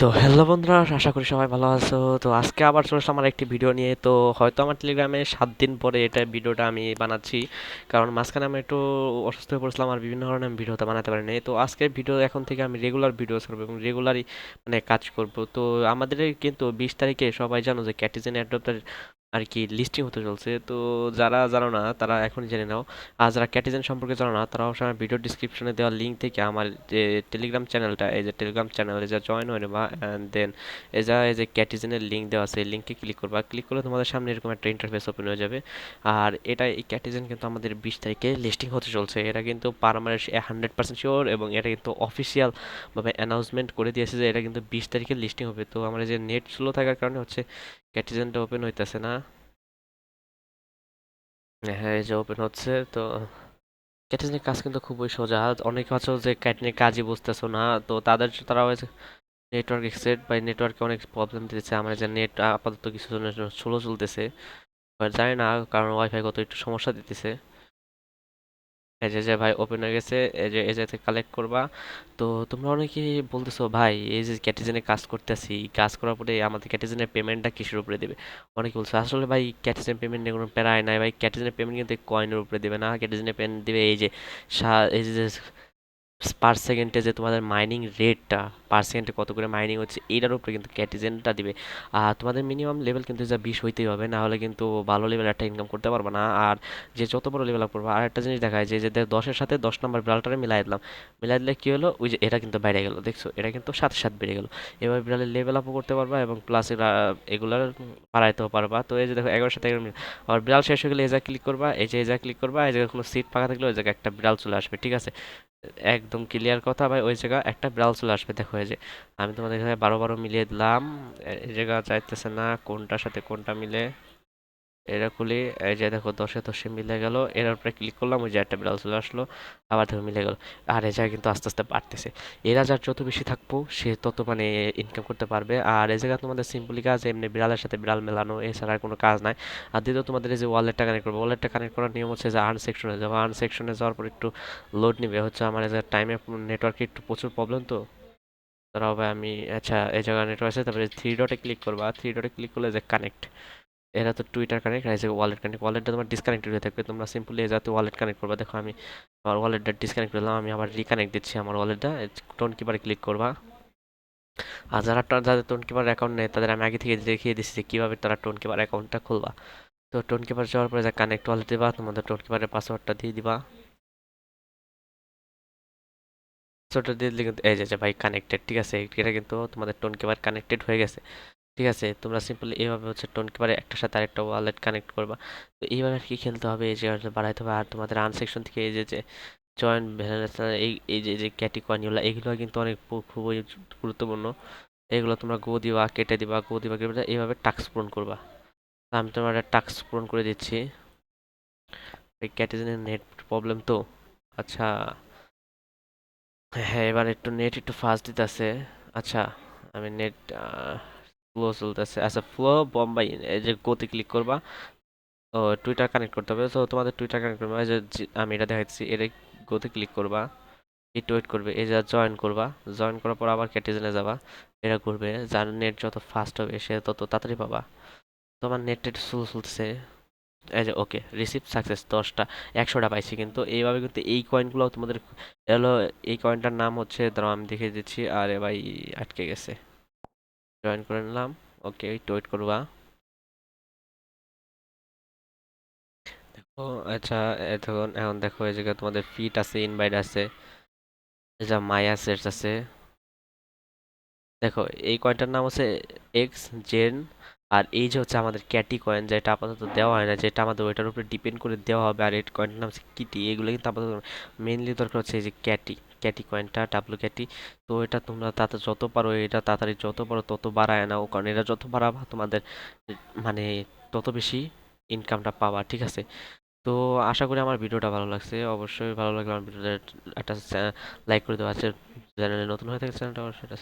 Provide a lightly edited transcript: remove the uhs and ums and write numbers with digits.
তো হ্যালো বন্ধুরা, আশা করি সবাই ভালো আছো। তো আজকে আবার চলে আসলাম আমার একটি ভিডিও নিয়ে। তো হয়তো আমার টেলিগ্রামে 7 দিন পরে এটা ভিডিওটা আমি বানাচ্ছি, কারণ মাঝখানে আমি একটু অসুস্থ হয়ে পড়ছিলাম আর বিভিন্ন কারণে আমি ভিডিওটা বানাতে পারিনি। তো আজকের ভিডিও এখন থেকে আমি রেগুলার ভিডিও ছাড়বো এবং রেগুলারই মানে কাজ করব। তো আমাদের কিন্তু 20 তারিখে সবাই জানো যে ক্যাটিজেন অ্যাডপ্টার আর কি লিস্টিং হতে চলছে। তো যারা জানো না তারা এখনই জেনে নাও, আর যারা ক্যাটিজেন সম্পর্কে জানো না তারা অবশ্যই আমার ভিডিও ডিসক্রিপশনে দেওয়া লিঙ্ক থেকে আমার যে টেলিগ্রাম চ্যানেলটা, এই যে টেলিগ্রাম চ্যানেলে যা জয়েন হয়ে নেবা, অ্যান্ড দেন এই যে ক্যাটিজেনের লিঙ্ক দেওয়া আছে, এই লিঙ্কে ক্লিক করবা। ক্লিক করলে তোমাদের সামনে এরকম একটা ইন্টারফেস ওপেন হয়ে যাবে। আর এটা এই ক্যাটিজেন কিন্তু আমাদের 20 তারিখে লিস্টিং হতে চলছে। এটা কিন্তু পারমানেন্ট 100% শিওর, এবং এটা কিন্তু অফিসিয়াল ভাবে অ্যানাউন্সমেন্ট করে দিয়েছে যে এটা কিন্তু 20 তারিখে লিস্টিং হবে। তো আমার এই যে নেট স্লো থাকার কারণে হচ্ছে ক্যাটিজেনটা ওপেন হইতেছে না। হ্যাঁ, এই যে ওপেন হচ্ছে। তো ক্যাটারিং কাজ কিন্তু খুবই সোজা। অনেকে আছো যে ক্যাটারিং কাজই বুঝতেছো না, তো তারা হয়েছে নেটওয়ার্ক এক্সেট বা নেটওয়ার্কে অনেক প্রবলেম দিতেছে। আমার যে নেট আপাতত কিছু জনের জন্য স্লো চলতেছে, জানি না কারণ ওয়াইফাই কত একটু সমস্যা দিতেছে। এই যে ভাই ওপেন হয়ে গেছে, এই যে কালেক্ট করবা। তো তোমরা অনেকেই বলতেছো ভাই এই যে ক্যাটিজেনে কাজ করতেছি, কাজ করার পরে আমাদের ক্যাটিজেনের পেমেন্টটা কিসের উপরে দেবে? অনেকে বলছে আসলে ভাই ক্যাটিজেন পেমেন্ট নিয়ে কোনো প্যারাই নাই ভাই, ক্যাটিজেনের পেমেন্ট কিন্তু কয়েনের উপরে দেবে না, ক্যাটিজেনের পেমেন্ট দিবে এই যে এই যে পার সেকেন্ডে যে তোমাদের মাইনিং রেটটা, পার সেকেন্ডে কত করে মাইনিং হচ্ছে এইটার উপরে কিন্তু ক্যাটিজেনটা দিবে। আর তোমাদের মিনিমাম লেভেল কিন্তু যা 20 হইতেই হবে, না হলে কিন্তু ভালো লেভেল একটা ইনকাম করতে পারবে না। আর যে যত বড় লেভেল আপ করবে, আর একটা জিনিস দেখায় যে যে 10-এর সাথে 10 নম্বর বিড়ালটারে মিলাই দিলাম, মিলাই দিলে কি হলো, ওই যে এটা কিন্তু বেড়ে গেল, দেখছো এটা কিন্তু সাথে সাথে বেড়ে গেল। এবার বিড়ালের লেভেল আপও করতে পারবা এবং প্লাস এগুলার বাড়াইতেও পারবা। তো এই যে দেখো 11-এর সাথে 11 আর বিড়াল শেষ হয়ে গেলে এই জায়গায় ক্লিক করবা, এই যে এই জায়গায় ক্লিক করবা, এই জায়গায় কোনো সিট ফাঁকা থাকলে ওই জায়গায় একটা বিড়াল চলে আসবে, ঠিক আছে? একদম ক্লিয়ার কথা ভাই, ওই জায়গা একটা বিড়াল চলে আসবে। দেখো এই যে আমি তোমাদের এখানে 12 মিলিয়ে দিলাম, এই জায়গা চাইতেছে না কোনটার সাথে কোনটা মিলে। এটা খুলি, এই যে দেখো 10-এ 10 মিলে গেল, এর উপরে ক্লিক করলাম, ওই যে একটা বিড়াল চলে আসলো, আবার দেখো মিলে গেল। আর এই জায়গা কিন্তু আস্তে আস্তে বাড়তেছে। এরা যার যত বেশি থাকবো সে তত মানে ইনকাম করতে পারবে। আর এই জায়গা তোমাদের সিম্পলি কাজ এমনি বিড়ালের সাথে বিড়াল মেলানো, এছাড়া আর কোনো কাজ নাই। আর দ্বিতীয় তোমাদের এই যে ওয়ালেটটা কানেক্ট করবো, ওয়ালেটটা কানেক্ট করার নিয়ম হচ্ছে যে আর্ন সেকশনে যাবো, আর্ন সেকশনে যাওয়ার পর একটু লোড নিবে, হচ্ছে আমার এই যে টাইমে নেটওয়ার্কে একটু প্রচুর প্রবলেম। তো তারা হবে আমি, আচ্ছা এই জায়গায় নেটওয়ার্ক আছে, তারপরে থ্রি ডটে ক্লিক করবা, থ্রি ডটে ক্লিক করলে যে কানেক্ট, এরা তো টুইটার কানেক্ট আছে, ওয়ালেট কানেক্ট, ওয়ালেটটা তোমার ডিসকানেক্টেড হয়ে থাকবে, তোমরা সিম্পলি এ যাতে ওয়ালেট কানেক্ট করবা। দেখো আমি আমার ওয়ালেটটা ডিসকানেক্ট করলাম, আমি আবার রিকানেক্ট দিচ্ছি আমার ওয়ালেটটা। টোন কিপারে ক্লিক করবা। আর যাদের টোন কিপার অ্যাকাউন্ট নেই তাদের আমি আগে থেকে দেখিয়ে দিচ্ছি যে কীভাবে তারা টোন কিপার অ্যাকাউন্টটা খুলবা। তো টোন কিপার যাওয়ার পরে যা কানেক্ট ওয়ালেট দিবা, তোমাদের টোন কিপারের পাসওয়ার্ডটা দিয়ে দিবা। পাসওয়ার্ডটা দিয়ে দিলে কিন্তু এই যে ভাই কানেক্টেড, ঠিক আছে? এটা কিন্তু তোমাদের টোন কিপার কানেক্টেড হয়ে গেছে, ঠিক আছে? তোমরা সিম্পলি এইভাবে হচ্ছে টোন কিপারে একটার সাথে আরেকটা ওয়ালেট কানেক্ট করবা। তো এইভাবে আর কি খেলতে হবে, এই যে বাড়াইতে হবে। আর তোমাদের আন সেকশন থেকে এই যে জয়েন ভ্যালেন্স, এই এই যে যে ক্যাটি কয়েনগুলো, এগুলো কিন্তু অনেক খুবই গুরুত্বপূর্ণ। এগুলো তোমরা গো দিবা, কেটে দিবা, গো দিবা, কেটে দিবা, এইভাবে টাস্ক পূরণ করবা। তো আমি তোমার একটা টাস্ক পূরণ করে দিচ্ছি। এই ক্যাটিজেনের নেট প্রবলেম তো, আচ্ছা হ্যাঁ, এবার একটু নেট একটু ফাস্ট দিতেছে। আচ্ছা আমি নেট ফ্লো চলতেছে, আচ্ছা ফ্লো বোম্বাই, এই যে গোতে ক্লিক করবা। ও টুইটার কানেক্ট করতে হবে, তো তোমাদের টুইটার কানেক্ট করবা, এই যে আমি এটা দেখাচ্ছি, এটা গোতে ক্লিক করবা, একটু ওয়েট করবে, এই যে জয়েন করবা, জয়েন করার পর আবার ক্যাটিজেনে যাবা, এটা করবে। যার নেট যত ফাস্ট হবে সে তত তাড়াতাড়ি পাবা। তোমার নেট টেট স্লো চলতেছে, এই যে ওকে রিসিভ সাকসেস, 100টা পাইছি। কিন্তু এইভাবে কিন্তু এই কয়েনগুলো তোমাদের এলো। এই কয়েনটার নাম হচ্ছে, দাঁড়াও আমি দেখিয়ে দিচ্ছি, আরে ভাই আটকে গেছে। জয়েন করে নিলাম, ওকে একটু ওয়েট করবা। ও আচ্ছা, এখন এখন দেখো এই জায়গায় তোমাদের ফিট আছে, ইনভাইট আছে, এই যে মাই অ্যাসেটস আছে। দেখো এই কয়েনটার নাম হচ্ছে এক্স জেন। আর এই যে হচ্ছে আমাদের ক্যাটি কয়েন, যেটা আপাতত দেওয়া হয় না, যেটা আমাদের ওইটার উপরে ডিপেন্ড করে দেওয়া হবে। আর এই কয়েনটার নাম হচ্ছে কিটি। এগুলো কিন্তু আপাতত মেইনলি দরকার হচ্ছে এই যে ক্যাটি, ক্যাটি কয়েনটা, ডাব্লু ক্যাটি। তো এটা তোমরা তাতে যত পারো, এটা তাড়াতাড়ি যত পারো তত বাড়ায় নাও, কারণ এটা যত বাড়াবা তোমাদের মানে তত বেশি ইনকামটা পাবা, ঠিক আছে? তো আশা করি আমার ভিডিওটা ভালো লাগছে। অবশ্যই ভালো লাগলে আমার ভিডিওটা একটা লাইক করে দেওয়া আছে। চ্যানেলে নতুন হয়ে থাকে চ্যানেলটা অবশ্যই এটা